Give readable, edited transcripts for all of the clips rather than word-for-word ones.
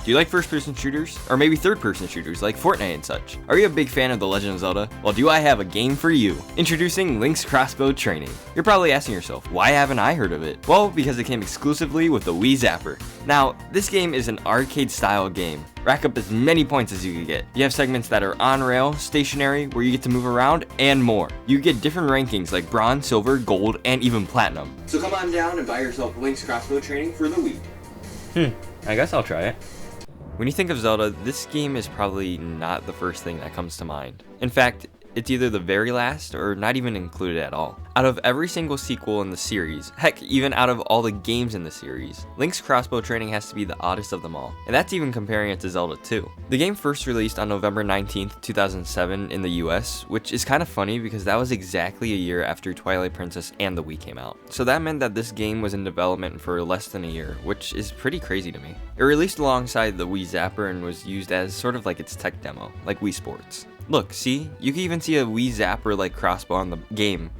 Do you like first-person shooters? Or maybe third-person shooters like Fortnite and such? Are you a big fan of The Legend of Zelda? Well, do I have a game for you. Introducing Link's Crossbow Training. You're probably asking yourself, why haven't I heard of it? Well, because it came exclusively with the Wii Zapper. Now, this game is an arcade-style game. Rack up as many points as you can get. You have segments that are on rail, stationary, where you get to move around, and more. You get different rankings like bronze, silver, gold, and even platinum. So come on down and buy yourself Link's Crossbow Training for the Wii. I guess I'll try it. When you think of Zelda, this game is probably not the first thing that comes to mind. In fact, it's either the very last or not even included at all. Out of every single sequel in the series, heck, even out of all the games in the series, Link's Crossbow Training has to be the oddest of them all, and that's even comparing it to Zelda 2. The game first released on November 19th, 2007 in the US, which is kind of funny because that was exactly a year after Twilight Princess and the Wii came out. So that meant that this game was in development for less than a year, which is pretty crazy to me. It released alongside the Wii Zapper and was used as sort of like its tech demo, like Wii Sports. Look, see? You can even see a Wii Zapper like crossbow on the game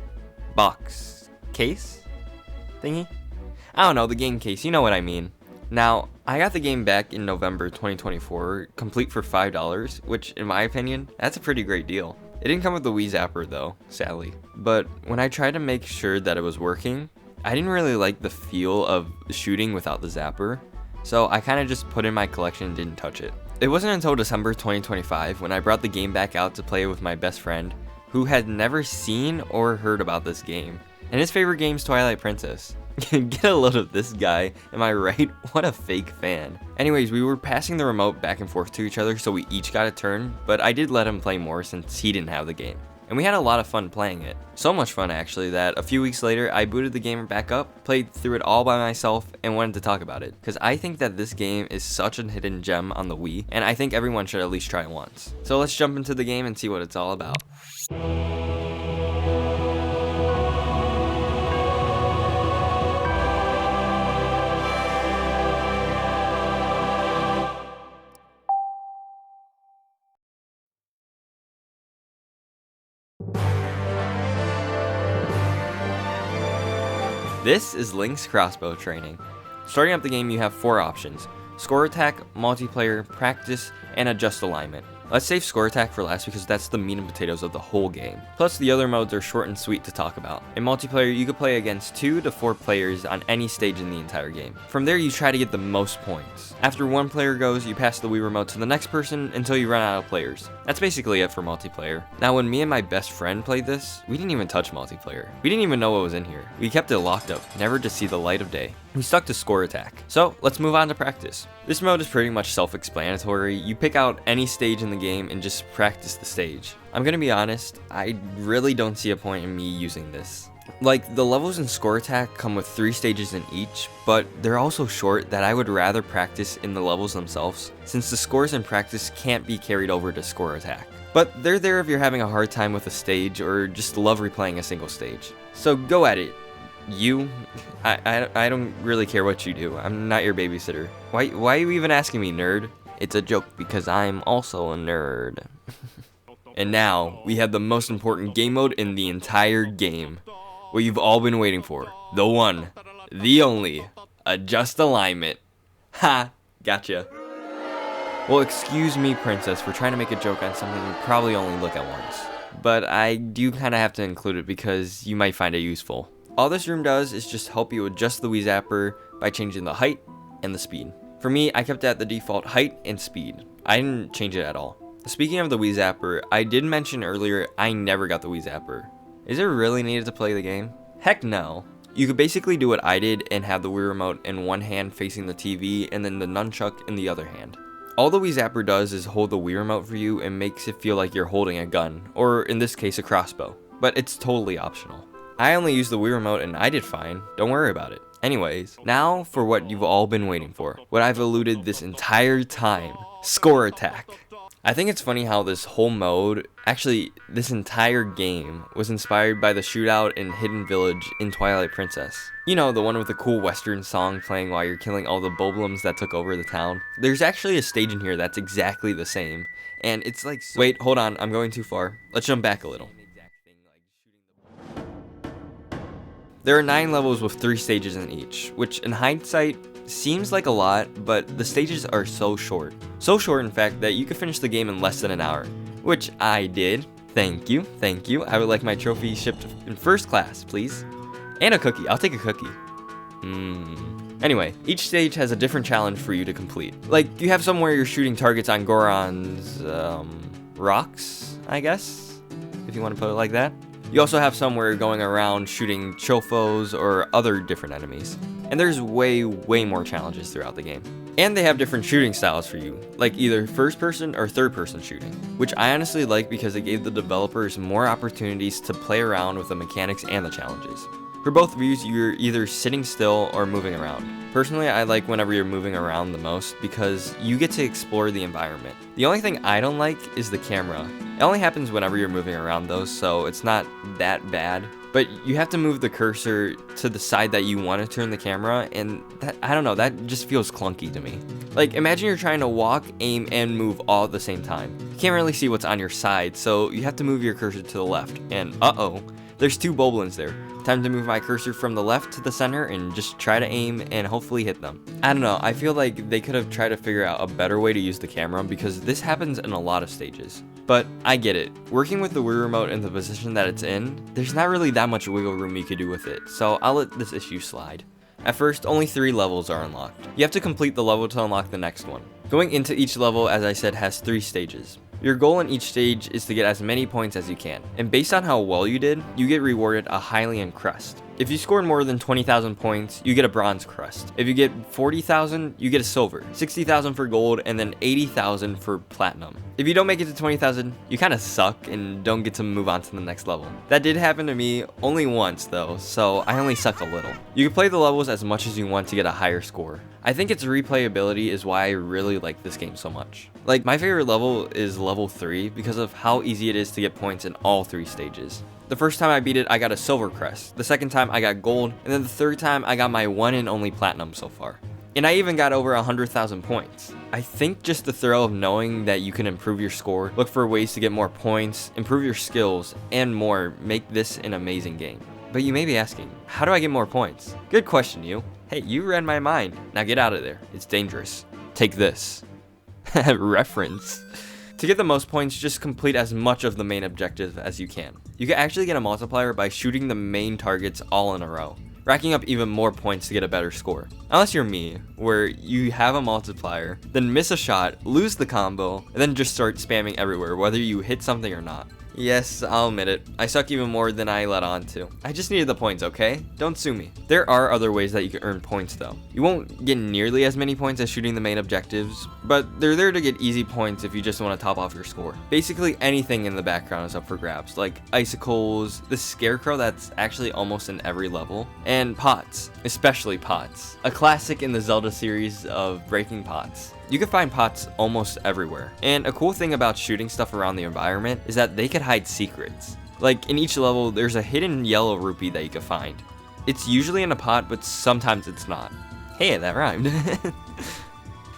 box case thingy? I don't know, the game case, you know what I mean. Now, I got the game back in November 2024, complete for $5, which in my opinion, that's a pretty great deal. It didn't come with the Wii Zapper though, sadly. But when I tried to make sure that it was working, I didn't really like the feel of shooting without the Zapper, so I kind of just put it in my collection and didn't touch it. It wasn't until December 2025 when I brought the game back out to play with my best friend, who had never seen or heard about this game, and his favorite game's Twilight Princess. Get a load of this guy, am I right? What a fake fan. Anyways, we were passing the remote back and forth to each other, so we each got a turn, but I did let him play more since he didn't have the game. And we had a lot of fun playing it. So much fun actually that a few weeks later I booted the game back up, played through it all by myself, and wanted to talk about it. Because I think that this game is such a hidden gem on the Wii, and I think everyone should at least try it once. So let's jump into the game and see what it's all about. This is Link's Crossbow Training. Starting up the game, you have 4 options: score attack, multiplayer, practice, and adjust alignment. Let's save score attack for last because that's the meat and potatoes of the whole game. Plus, the other modes are short and sweet to talk about. In multiplayer, you can play against 2 to 4 players on any stage in the entire game. From there, you try to get the most points. After one player goes, you pass the Wii remote to the next person until you run out of players. That's basically it for multiplayer. Now, when me and my best friend played this, we didn't even touch multiplayer. We didn't even know what was in here. We kept it locked up, never to see the light of day. We stuck to score attack. So, let's move on to practice. This mode is pretty much self-explanatory. You pick out any stage in the game and just practice the stage. I'm gonna be honest, I really don't see a point in me using this. Like, the levels in score attack come with 3 stages in each, but they're all so short that I would rather practice in the levels themselves, since the scores in practice can't be carried over to score attack. But they're there if you're having a hard time with a stage or just love replaying a single stage. So go at it. I don't really care what you do. I'm not your babysitter. Why are you even asking me, nerd? It's a joke because I'm also a nerd. And now, we have the most important game mode in the entire game. What you've all been waiting for. The one, the only, adjust alignment. Ha, gotcha. Well, excuse me, Princess, for trying to make a joke on something you probably only look at once. But I do kind of have to include it because you might find it useful. All this room does is just help you adjust the Wii Zapper by changing the height and the speed. For me, I kept it at the default height and speed. I didn't change it at all. Speaking of the Wii Zapper, I did mention earlier I never got the Wii Zapper. Is it really needed to play the game? Heck no. You could basically do what I did and have the Wii Remote in one hand facing the TV and then the nunchuck in the other hand. All the Wii Zapper does is hold the Wii Remote for you and makes it feel like you're holding a gun, or in this case a crossbow, but it's totally optional. I only used the Wii Remote and I did fine, don't worry about it. Anyways, now for what you've all been waiting for, what I've eluded this entire time, score attack. I think it's funny how this whole mode, actually this entire game, was inspired by the shootout in Hidden Village in Twilight Princess. You know, the one with the cool western song playing while you're killing all the boblins that took over the town. There's actually a stage in here that's exactly the same, and it's like wait, hold on, I'm going too far. Let's jump back a little. There are 9 levels with 3 stages in each, which in hindsight seems like a lot, but the stages are so short. So short, in fact, that you could finish the game in less than an hour, which I did. Thank you, thank you. I would like my trophy shipped in first class, please. And a cookie. I'll take a cookie. Anyway, each stage has a different challenge for you to complete. Like, you have some where you're shooting targets on Goron's, rocks, I guess, if you want to put it like that. You also have some where you're going around shooting chofos or other different enemies. And there's way more challenges throughout the game. And they have different shooting styles for you, like either first person or third person shooting, which I honestly like because it gave the developers more opportunities to play around with the mechanics and the challenges. For both views, you're either sitting still or moving around. Personally, I like whenever you're moving around the most because you get to explore the environment. The only thing I don't like is the camera. It only happens whenever you're moving around though, so it's not that bad. But you have to move the cursor to the side that you want to turn the camera, and that, I don't know, that just feels clunky to me. Like, imagine you're trying to walk, aim, and move all at the same time. You can't really see what's on your side, so you have to move your cursor to the left, and uh-oh, there's two boblins there. Time to move my cursor from the left to the center and just try to aim and hopefully hit them. I don't know, I feel like they could have tried to figure out a better way to use the camera because this happens in a lot of stages. But I get it. Working with the Wii Remote in the position that it's in, there's not really that much wiggle room you could do with it, so I'll let this issue slide. At first, only 3 levels are unlocked. You have to complete the level to unlock the next one. Going into each level, as I said, has 3 stages. Your goal in each stage is to get as many points as you can, and based on how well you did, you get rewarded a Hylian crest. If you score more than 20,000 points, you get a bronze crest. If you get 40,000, you get a silver, 60,000 for gold, and then 80,000 for platinum. If you don't make it to 20,000, you kind of suck and don't get to move on to the next level. That did happen to me only once though, so I only suck a little. You can play the levels as much as you want to get a higher score. I think its replayability is why I really like this game so much. Like, my favorite level is level 3 because of how easy it is to get points in all 3 stages. The first time I beat it, I got a silver crest. The second time, I got gold. And then the third time, I got my one and only platinum so far. And I even got over 100,000 points. I think just the thrill of knowing that you can improve your score, look for ways to get more points, improve your skills, and more make this an amazing game. But you may be asking, how do I get more points? Good question, you. Hey, you read my mind. Now get out of there. It's dangerous. Take this. Reference. To get the most points, just complete as much of the main objective as you can. You can actually get a multiplier by shooting the main targets all in a row, racking up even more points to get a better score. Unless you're me, where you have a multiplier, then miss a shot, lose the combo, and then just start spamming everywhere, whether you hit something or not. Yes, I'll admit it. I suck even more than I let on to. I just needed the points, okay? Don't sue me. There are other ways that you can earn points though. You won't get nearly as many points as shooting the main objectives, but they're there to get easy points if you just want to top off your score. Basically anything in the background is up for grabs, like icicles, the scarecrow that's actually almost in every level, and pots, especially pots. A classic in the Zelda series of breaking pots. You can find pots almost everywhere, and a cool thing about shooting stuff around the environment is that they could hide secrets. Like in each level, there's a hidden yellow rupee that you can find. It's usually in a pot, but sometimes it's not. Hey, that rhymed.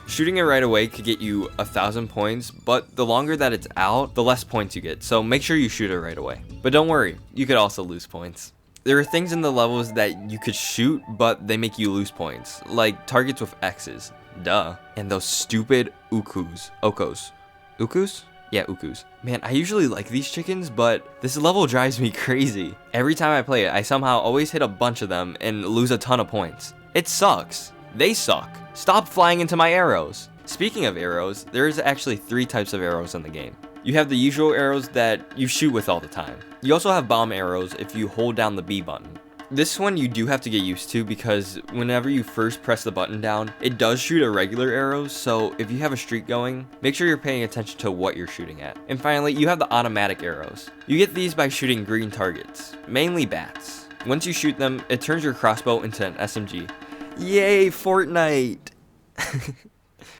Shooting it right away could get you 1,000 points, but the longer that it's out, the less points you get, so make sure you shoot it right away. But don't worry, you could also lose points. There are things in the levels that you could shoot, but they make you lose points, like targets with X's. Duh. And those stupid Okos. Ukus? Yeah, Ukus. Man, I usually like these chickens, but this level drives me crazy. Every time I play it, I somehow always hit a bunch of them and lose a ton of points. It sucks. They suck. Stop flying into my arrows. Speaking of arrows, there is actually 3 types of arrows in the game. You have the usual arrows that you shoot with all the time. You also have bomb arrows if you hold down the B button. This one you do have to get used to because whenever you first press the button down, it does shoot irregular arrows, so if you have a streak going, make sure you're paying attention to what you're shooting at. And finally, you have the automatic arrows. You get these by shooting green targets, mainly bats. Once you shoot them, it turns your crossbow into an SMG. Yay, Fortnite!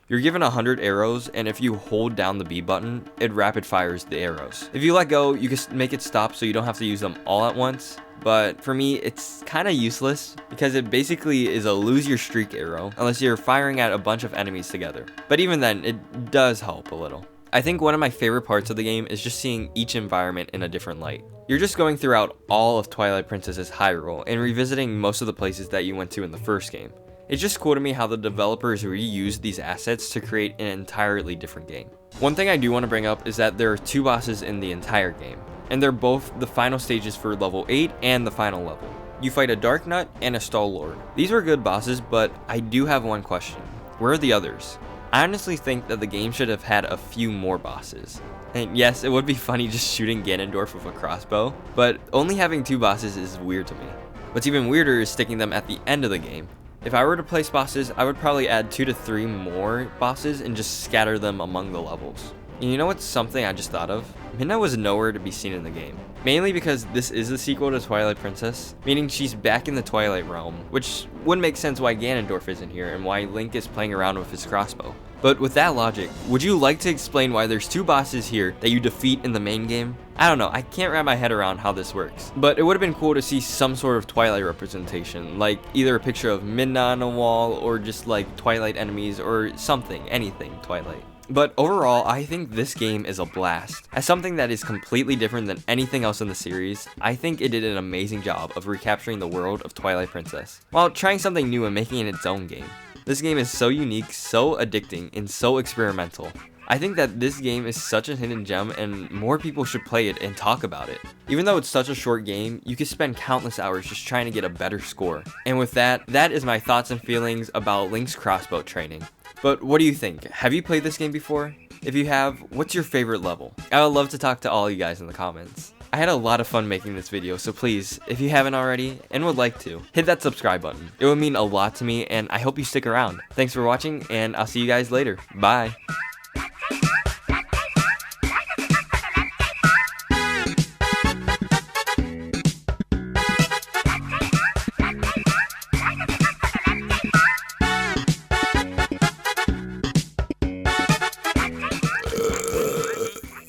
You're given 100 arrows, and if you hold down the B button, it rapid fires the arrows. If you let go, you can make it stop so you don't have to use them all at once. But for me, it's kind of useless because it basically is a lose your streak arrow unless you're firing at a bunch of enemies together. But even then, it does help a little. I think one of my favorite parts of the game is just seeing each environment in a different light. You're just going throughout all of Twilight Princess's Hyrule and revisiting most of the places that you went to in the first game. It's just cool to me how the developers reused these assets to create an entirely different game. One thing I do want to bring up is that there are 2 bosses in the entire game, and they're both the final stages for level 8 and the final level. You fight a Dark Nut and a Stall Lord. These were good bosses, but I do have one question. Where are the others? I honestly think that the game should have had a few more bosses. And yes, it would be funny just shooting Ganondorf with a crossbow, but only having 2 bosses is weird to me. What's even weirder is sticking them at the end of the game. If I were to place bosses, I would probably add 2 to 3 more bosses and just scatter them among the levels. And you know what's something I just thought of? Midna was nowhere to be seen in the game. Mainly because this is the sequel to Twilight Princess, meaning she's back in the Twilight realm, which would make sense why Ganondorf isn't here and why Link is playing around with his crossbow. But with that logic, would you like to explain why there's 2 bosses here that you defeat in the main game? I don't know, I can't wrap my head around how this works. But it would have been cool to see some sort of Twilight representation, like either a picture of Midna on a wall or just like Twilight enemies or something, anything Twilight. But overall, I think this game is a blast. As something that is completely different than anything else in the series, I think it did an amazing job of recapturing the world of Twilight Princess, while trying something new and making it its own game. This game is so unique, so addicting, and so experimental. I think that this game is such a hidden gem and more people should play it and talk about it. Even though it's such a short game, you could spend countless hours just trying to get a better score. And with that, that is my thoughts and feelings about Link's Crossbow Training. But what do you think? Have you played this game before? If you have, what's your favorite level? I would love to talk to all you guys in the comments. I had a lot of fun making this video, so please, if you haven't already and would like to, hit that subscribe button. It would mean a lot to me and I hope you stick around. Thanks for watching and I'll see you guys later. Bye.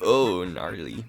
Oh, gnarly.